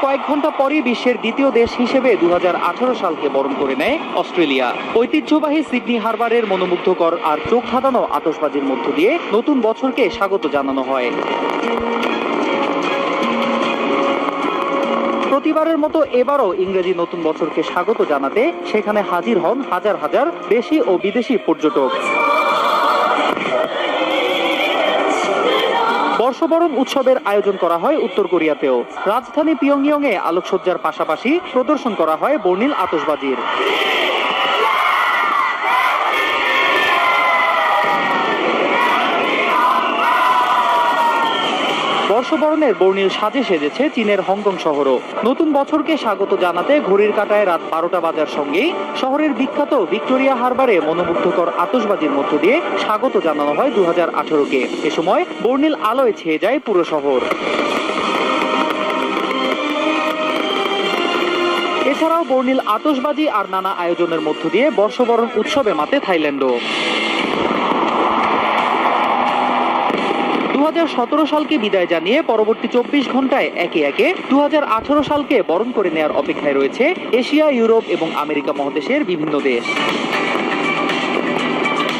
কয়েক ঘন্টা পরই বিশ্বের দ্বিতীয় দেশ হিসেবে 2018 সালকে বরণ করে নেয় অস্ট্রেলিয়া। ঐতিহ্যবাহী সিডনি হারবারের মনোমুগ্ধকর আর চোখ ধাঁধানো আতশবাজির মধ্য দিয়ে নতুন বছরকে স্বাগত জানানো হয়। প্রতিবারের মতো এবারও ইংরেজি নতুন বছরকে স্বাগত জানাতে সেখানে হাজির হন হাজার হাজার দেশি ও বিদেশি পর্যটক। বর্ষবরণ উৎসবের আয়োজন করা হয় উত্তর কোরিয়াতেও। রাজধানী পিয়ংইয়ংয়ে আলোকসজ্জার পাশাপাশি প্রদর্শন করা হয় বর্ণিল আতশবাজির। বর্ষবরণের বর্ণিল সাজে সেজেছে চীনের হংকং শহরও। নতুন বছরকে স্বাগত জানাতে ঘড়ির কাঁটায় রাত 12টা বাজার সঙ্গেই শহরের বিখ্যাত ভিক্টোরিয়া হারবারে মনোমুগ্ধকর আতশবাজির মধ্য দিয়ে স্বাগত জানানো হয় 2018-কে। এ সময় বর্ণিল আলোয় ছেয়ে যায় পুরো শহর। এছাড়াও বর্ণিল আতশবাজি আর নানা আয়োজনের মধ্য দিয়ে বর্ষবরণ উৎসবে মাতে থাইল্যান্ডও। 2017 সালকে বিদায় জানিয়ে পরবর্তী 24 ঘন্টায় একে একে 2018 সালকে বরণ করে নেয়ার অপেক্ষায় রয়েছে এশিয়া, ইউরোপ এবং আমেরিকা মহাদেশের বিভিন্ন দেশ।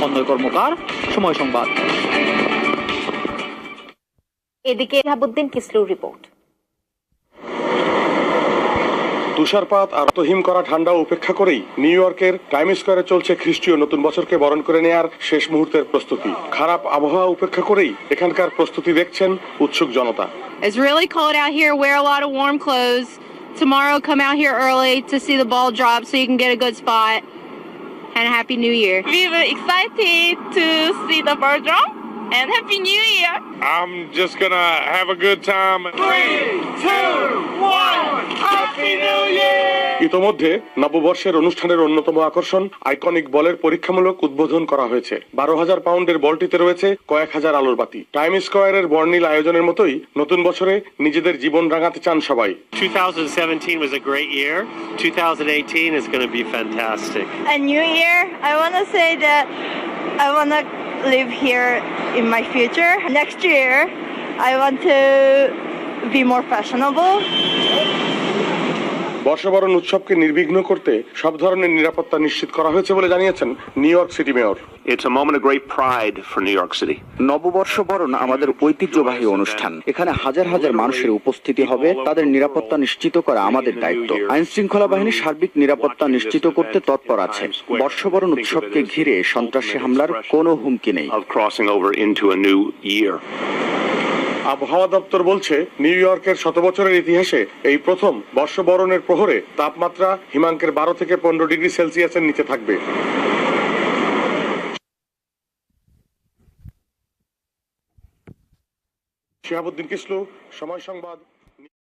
অন্যয় কর্মকার, সময় সংবাদ। এদিকে ইহাবুদ্দিন কিসলুর রিপোর্ট। তুষারপাত আর হিম করা ঠান্ডা উপেক্ষা করেই নিউ ইয়র্কের টাইম স্কয়ারে চলছে খ্রিস্টীয় নতুন বছরকে বরণ করে নেয়ার শেষ মুহূর্তের প্রস্তুতি। খারাপ আবহাওয়া উপেক্ষা করেই এখানকার প্রস্তুতি দেখছেন উৎসুক জনতা। It's really cold out here. Wear a lot of warm clothes. Tomorrow, come out here early to see the ball drop so you can get a good spot. And a Happy New Year. We were excited to see the ball drop. And Happy New Year! I'm just gonna have a good time. 3, 2, 1, Happy New Year! ইতোমধ্যে নববর্ষের অনুষ্ঠানের অন্যতম আকর্ষণ iconic বলের পরীক্ষামূলক উদ্বোধন করা হয়েছে। 12,000 পাউন্ডের বলটিতে রয়েছে কয়েক হাজার আলোর বাতি। টাইম স্কয়ারের বর্ণিল আয়োজনের মতোই নতুন বছরে নিজেদের জীবন রাঙাতে চান সবাই। 2017 was a great year. 2018 is going to be fantastic. A new year, I want to say that I want to live here in my future. Next year, I want to be more fashionable. বর্ষবরণ উৎসবকে নির্বিঘ্ন করতে সব ধরনের নিরাপত্তা নিশ্চিত করা হয়েছে বলে জানিয়েছেন new York city mayor. It's a moment of great pride for New York City. নববর্ষ বরণ আমাদের ঐতিহ্যবাহী অনুষ্ঠান। এখানে হাজার হাজার মানুষের উপস্থিতি হবে। তাদের নিরাপত্তা নিশ্চিত করা আমাদের দায়িত্ব। আইন শৃঙ্খলা বাহিনী সার্বিক নিরাপত্তা নিশ্চিত করতে তৎপর আছে। বর্ষবরণ উৎসবকে ঘিরে সন্ত্রাসী হামলার কোনো হুমকি নেই। আবহাওয়া দপ্তর বলছে নিউ ইয়র্কের 100 বছরের ইতিহাসে এই প্রথম বর্ষবরণের প্রহরে তাপমাত্রা হিমাঙ্কের 12 থেকে 15 ডিগ্রি সেলসিয়াসের নিচে থাকবে। শিহাবুদ্দিন কিসলু, সময় সংবাদ।